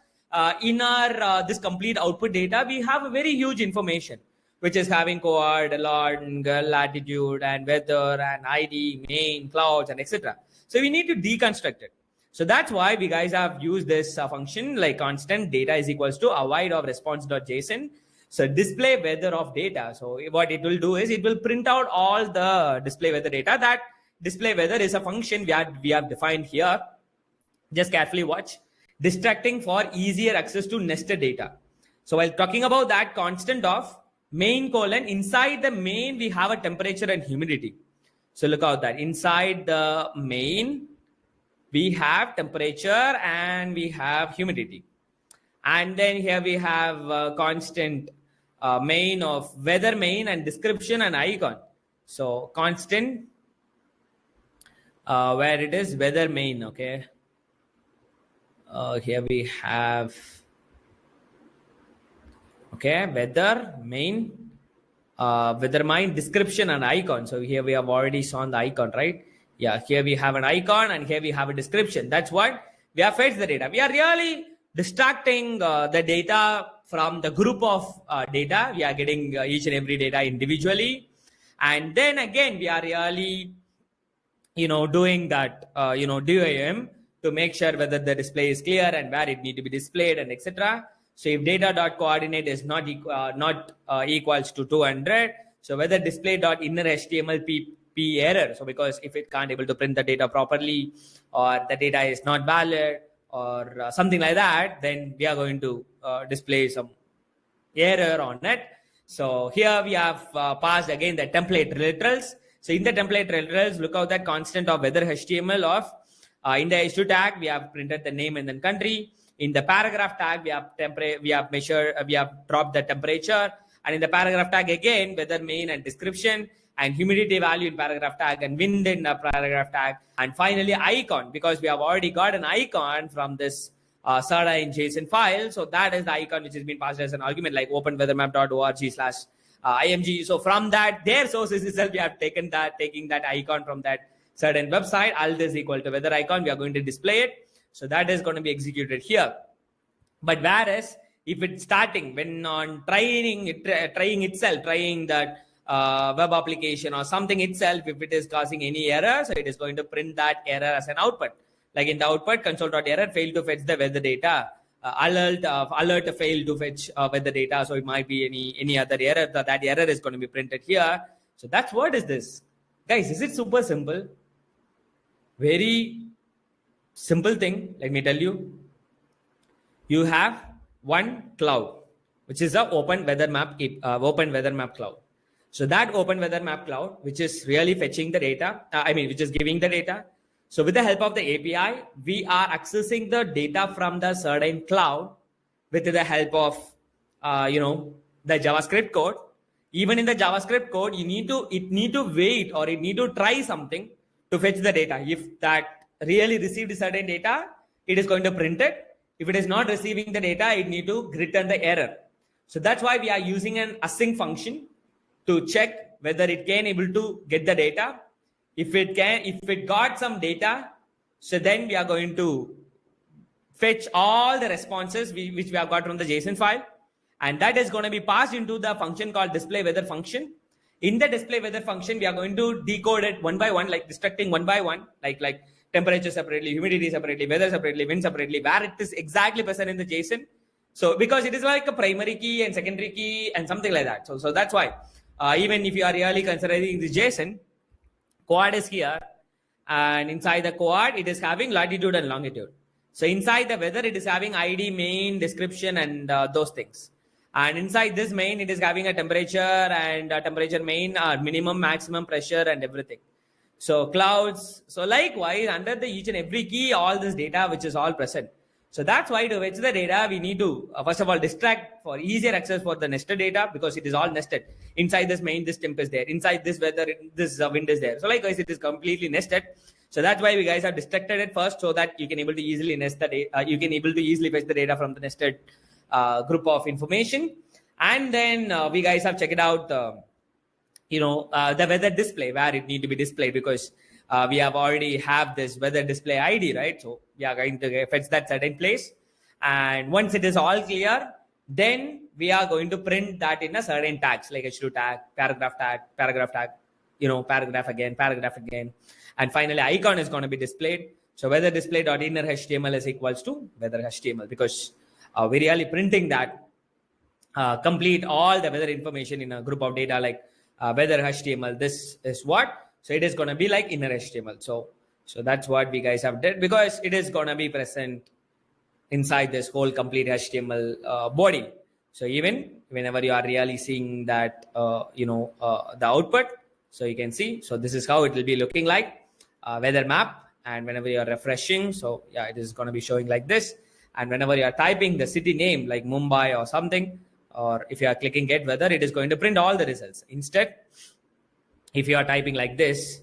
in our this complete output data, we have a very huge information, which is having coord, log, latitude, and weather, and ID, main, clouds, and etc. So we need to deconstruct it. So that's why we guys have used this function like constant data is equals to avoid of response.json. So display weather of data. So what it will do is it will print out all the display weather data. That display weather is a function we have defined here. Just carefully watch. Distracting for easier access to nested data. So while talking about that constant of main colon, inside the main we have a temperature and humidity. So look out that inside the main we have temperature and we have humidity. And then here we have constant main of weather main and description and icon. So constant where it is weather main. Okay. Here we have weather main, weather main, description and icon. So here we have already shown the icon, right? Yeah, here we have an icon and here we have a description. That's what we have fetched the data. We are really distracting the data from the group of data. We are getting each and every data individually. And then again, we are really, doing that, DOM to make sure whether the display is clear and where it need to be displayed and etc. So if data.coordinate is not equals to 200, so whether display.inner HTML p error. So because if it can't able to print the data properly, or the data is not valid, or something like that, then we are going to display some error on it. So here we have passed again the template literals. So in the template literals, look out that constant of weather HTML of in the H2 tag, we have printed the name and then country. In the paragraph tag, we have dropped the temperature. And in the paragraph tag again, weather main and description, and humidity value in paragraph tag, and wind in the paragraph tag. And finally icon, because we have already got an icon from this SARA in JSON file. So that is the icon which has been passed as an argument, like openweathermap.org/img. So from that, their sources itself, we have taking that icon from that certain website. All this equal to weather icon. We are going to display it. So that is going to be executed here. But whereas if it's starting when on trying that web application or something itself, if it is causing any error, so it is going to print that error as an output. Like in the output, console.error failed to fetch the weather data. Alert failed to fetch weather data. So it might be any other error. That error is going to be printed here. So that's what is this, guys. Is it super simple? Very simple thing. Let me tell you. You have one cloud, which is the open weather map cloud. So that open weather map cloud, which is really fetching the data, which is giving the data. So with the help of the API, we are accessing the data from the certain cloud with the help of, the JavaScript code. Even in the JavaScript code, it need to wait, or it need to try something to fetch the data. If that really received certain data, it is going to print it. If it is not receiving the data, it need to return the error. So that's why we are using an async function to check whether it can able to get the data. If it got some data, so then we are going to fetch all the responses which we have got from the JSON file, and that is going to be passed into the function called display weather function. In the display weather function, we are going to decode it one by one, like destructing one by one, like temperature separately, humidity separately, weather separately, wind separately, where it is exactly present in the JSON. So because it is like a primary key and secondary key and something like that. So that's why even if you are really considering the JSON, quad is here, and inside the quad it is having latitude and longitude. So inside the weather it is having ID, main, description, and those things. And inside this main it is having a temperature and temperature main, minimum, maximum pressure, and everything. So clouds. So likewise under the each and every key, all this data which is all present. So that's why to fetch the data, we need to first of all distract for easier access for the nested data, because it is all nested. Inside this main, this temp is there. Inside this weather, this wind is there. So likewise, it is completely nested. So that's why we guys have distracted it first, so that you can able to easily nest the data. You can able to easily fetch the data from the nested group of information. And then we guys have checked out the weather display, where it need to be displayed, because we have already have this weather display ID, right? So we are going to fetch that certain place. And once it is all clear, then we are going to print that in a certain tags, like H2 tag, paragraph tag, paragraph again. And finally, icon is going to be displayed. So weather display.inner HTML is equals to weather HTML, because we're really printing that complete all the weather information in a group of data, like weather HTML. This is what. So it is going to be like inner HTML. So that's what we guys have did, because it is going to be present inside this whole complete HTML body. So even whenever you are really seeing that, the output, so you can see, so this is how it will be looking like weather map. And whenever you are refreshing, so yeah, it is going to be showing like this. And whenever you are typing the city name like Mumbai or something, or if you are clicking get weather, it is going to print all the results. Instead, if you are typing like this,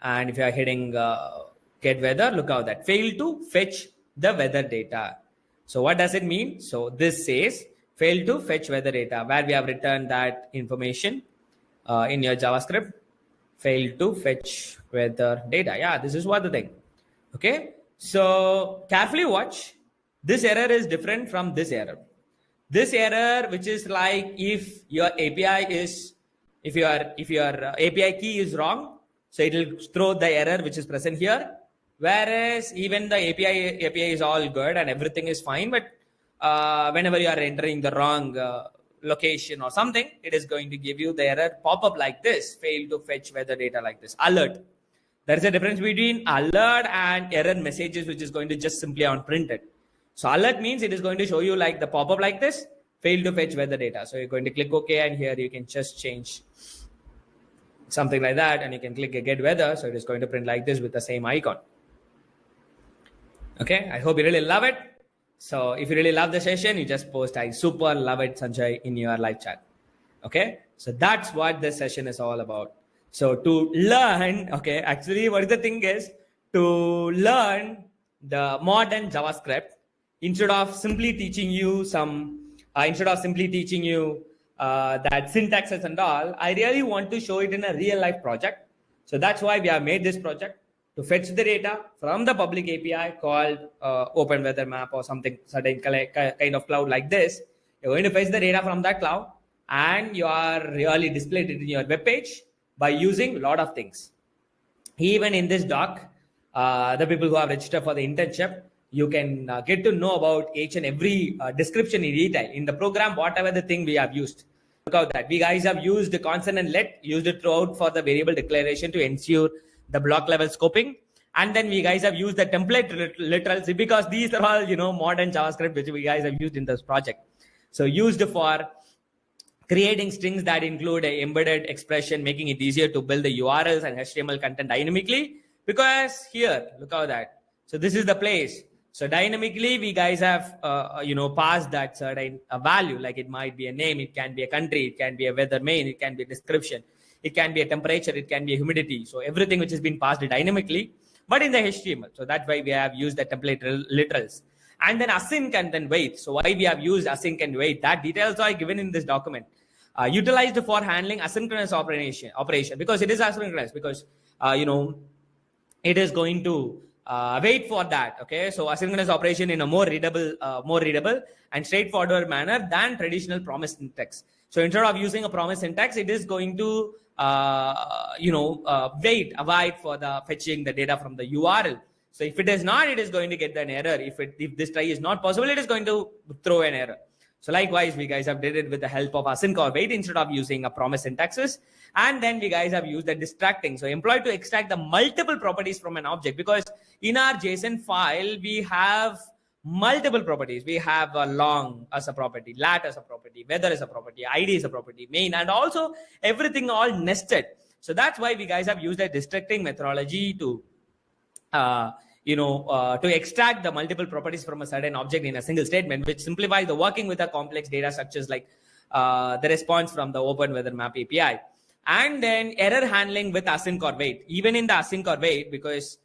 and if you are hitting get weather, look out that failed to fetch the weather data. So what does it mean? So this says failed to fetch weather data, where we have returned that information in your JavaScript, failed to fetch weather data. Yeah, this is what the thing. Okay, so carefully watch. This error is different from this error. This error, which is like if your API is, if your API key is wrong, so it will throw the error which is present here. Whereas even the API is all good and everything is fine, but whenever you are entering the wrong location or something, it is going to give you the error pop up like this, fail to fetch weather data like this, alert. There is a difference between alert and error messages, which is going to just simply unprint it. So alert means it is going to show you like the pop up like this, failed to fetch weather data. So you're going to click OK, and here you can just change something like that, and you can click get weather. So it is going to print like this with the same icon. Okay, I hope you really love it. So if you really love the session, you just post I super love it Sanjay in your live chat. Okay, so that's what this session is all about. So to learn, okay, actually what the thing is, to learn the modern JavaScript, instead of simply teaching you that syntaxes and all, I really want to show it in a real life project. So that's why we have made this project, to fetch the data from the public API called Open Weather Map or something, certain kind of cloud like this. You're going to fetch the data from that cloud, and you are really displayed it in your web page by using a lot of things. Even in this doc, the people who have registered for the internship, you can get to know about each and every description in detail in the program, whatever the thing we have used. Look at that. We guys have used the constant and let, used it throughout for the variable declaration to ensure the block level scoping. And then we guys have used the template literals, because these are all, modern JavaScript, which we guys have used in this project. So used for creating strings that include an embedded expression, making it easier to build the URLs and HTML content dynamically. Because here, look at that. So this is the place. So dynamically, we guys have, passed that certain value, like it might be a name, it can be a country, it can be a weather main, it can be a description, it can be a temperature, it can be a humidity. So everything which has been passed dynamically, but in the HTML. So that's why we have used the template literals. And then async and then wait. So why we have used async and wait, that details are given in this document. Utilized for handling asynchronous operation, because it is asynchronous, because, it is going to wait for that. Okay, so asynchronous operation in a more readable and straightforward manner than traditional promise syntax. So instead of using a promise syntax, it is going to avoid for the fetching the data from the URL. So if it is not, it is going to get an error. If this try is not possible, it is going to throw an error. So likewise, we guys have did it with the help of async or wait instead of using a promise syntaxes. And then we guys have used the distracting. So employed to extract the multiple properties from an object, because in our JSON file, we have multiple properties. We have a long as a property, lat as a property, weather as a property, ID is a property, main, and also everything all nested. So that's why we guys have used a distracting methodology to extract the multiple properties from a certain object in a single statement, which simplifies the working with the complex data structures like the response from the Open Weather Map API. And then error handling with async or wait. Even in the async or wait, because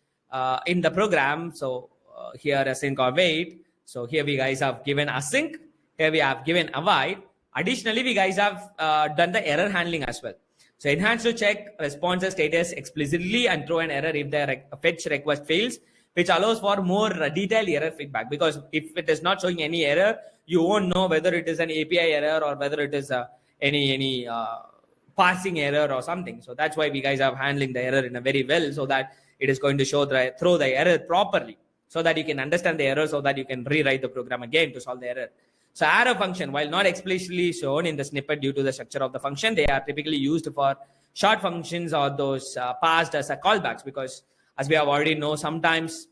in the program, so here async or wait. So here we guys have given async. Here we have given avoid. Additionally, we guys have done the error handling as well. So enhance to check response status explicitly and throw an error if the fetch request fails, which allows for more detailed error feedback. Because if it is not showing any error, you won't know whether it is an API error or whether it is any passing error or something. So that's why we guys are handling the error in a very well, so that it is going to throw the error properly, so that you can understand the error, so that you can rewrite the program again to solve the error. So arrow function, while not explicitly shown in the snippet due to the structure of the function, they are typically used for short functions or those passed as a callbacks, because as we have already know, sometimes,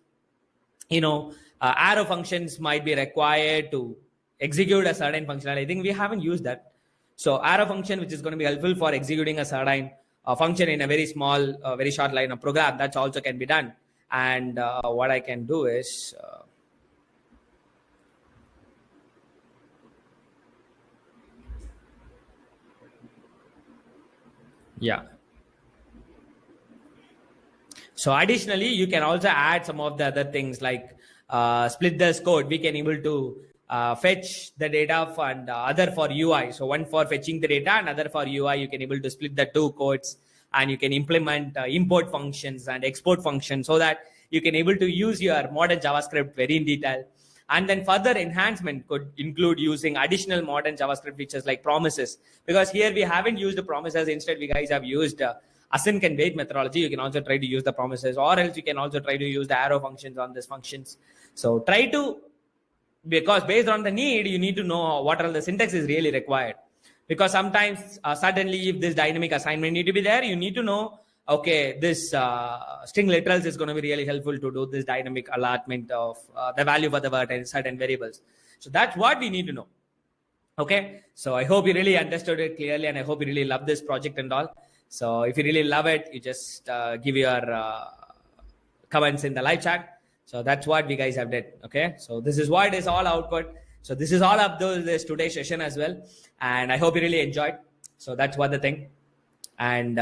arrow functions might be required to execute a certain functionality. I think we haven't used that. So arrow function, which is going to be helpful for executing a certain function in a very small, very short line of program, that also can be done. And what I can do is, yeah. So additionally, you can also add some of the other things like split this code. We can able to fetch the data and other for UI. So one for fetching the data and other for UI. You can able to split the two codes, and you can implement import functions and export functions, so that you can able to use your modern JavaScript very in detail. And then further enhancement could include using additional modern JavaScript features like promises, because here we haven't used the promises. Instead, we guys have used async and wait methodology. You can also try to use the promises, or else you can also try to use the arrow functions on these functions. So try to, because based on the need, you need to know what all the syntax is really required. Because sometimes suddenly if this dynamic assignment need to be there, you need to know, okay, this string literals is going to be really helpful to do this dynamic allotment of the value for the certain variables. So that's what we need to know. Okay, so I hope you really understood it clearly, and I hope you really love this project and all. So if you really love it, you just give your comments in the live chat. So that's what we guys have did. Okay, so this is what is all output. So this is all of this today's session as well, and I hope you really enjoyed. So that's what the thing. And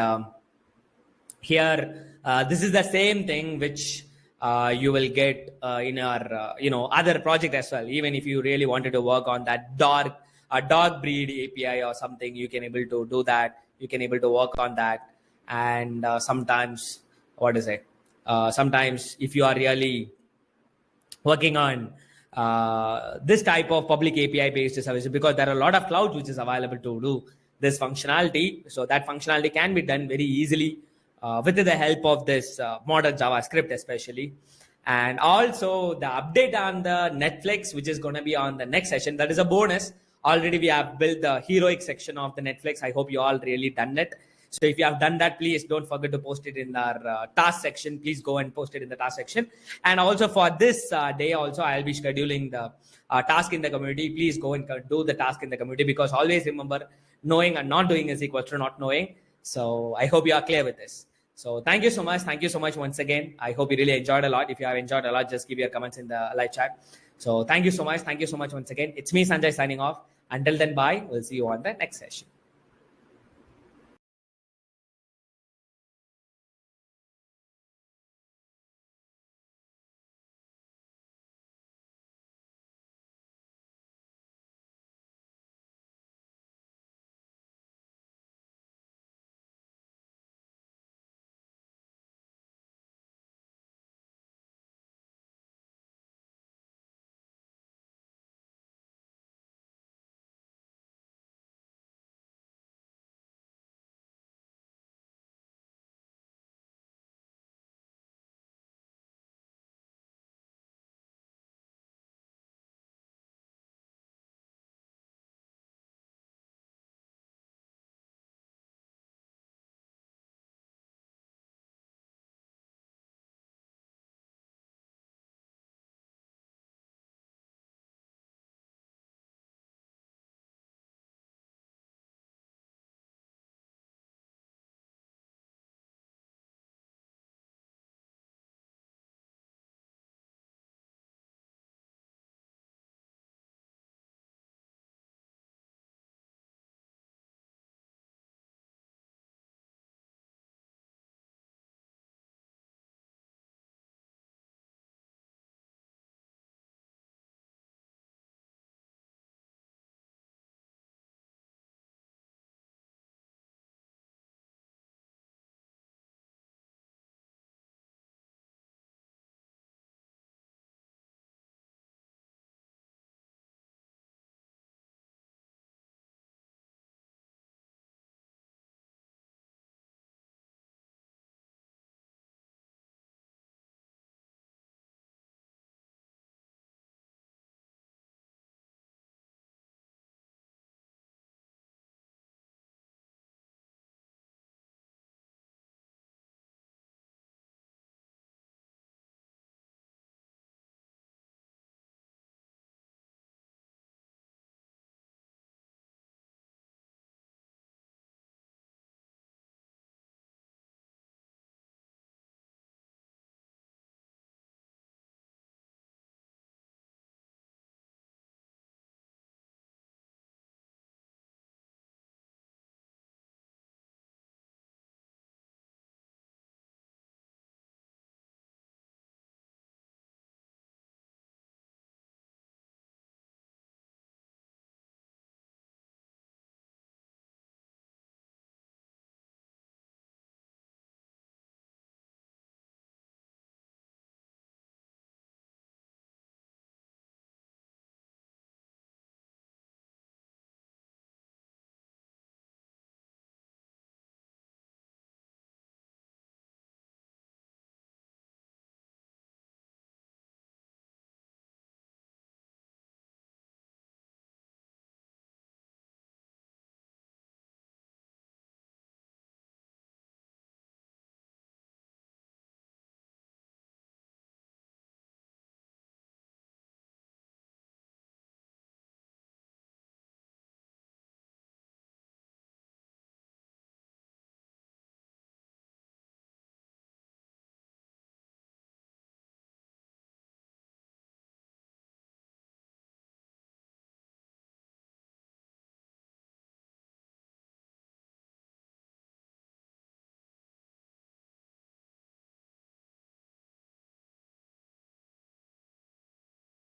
here, this is the same thing which you will get in our other project as well. Even if you really wanted to work on that dog breed API or something, you can able to do that. You can able to work on that. And sometimes, what is it? Sometimes if you are really working on this type of public API based services, because there are a lot of clouds which is available to do this functionality. So that functionality can be done very easily with the help of this modern JavaScript especially. And also the update on the Netflix, which is going to be on the next session. That is a bonus. Already we have built the heroic section of the Netflix. I hope you all really done it. So if you have done that, please don't forget to post it in our task section. Please go and post it in the task section. And also for this day also, I'll be scheduling the task in the community. Please go and do the task in the community, because always remember, knowing and not doing is equal to not knowing. So I hope you are clear with this. So thank you so much. Thank you so much once again. I hope you really enjoyed a lot. If you have enjoyed a lot, just give your comments in the live chat. So thank you so much. Thank you so much once again. It's me, Sanjay, signing off. Until then, bye. We'll see you on the next session.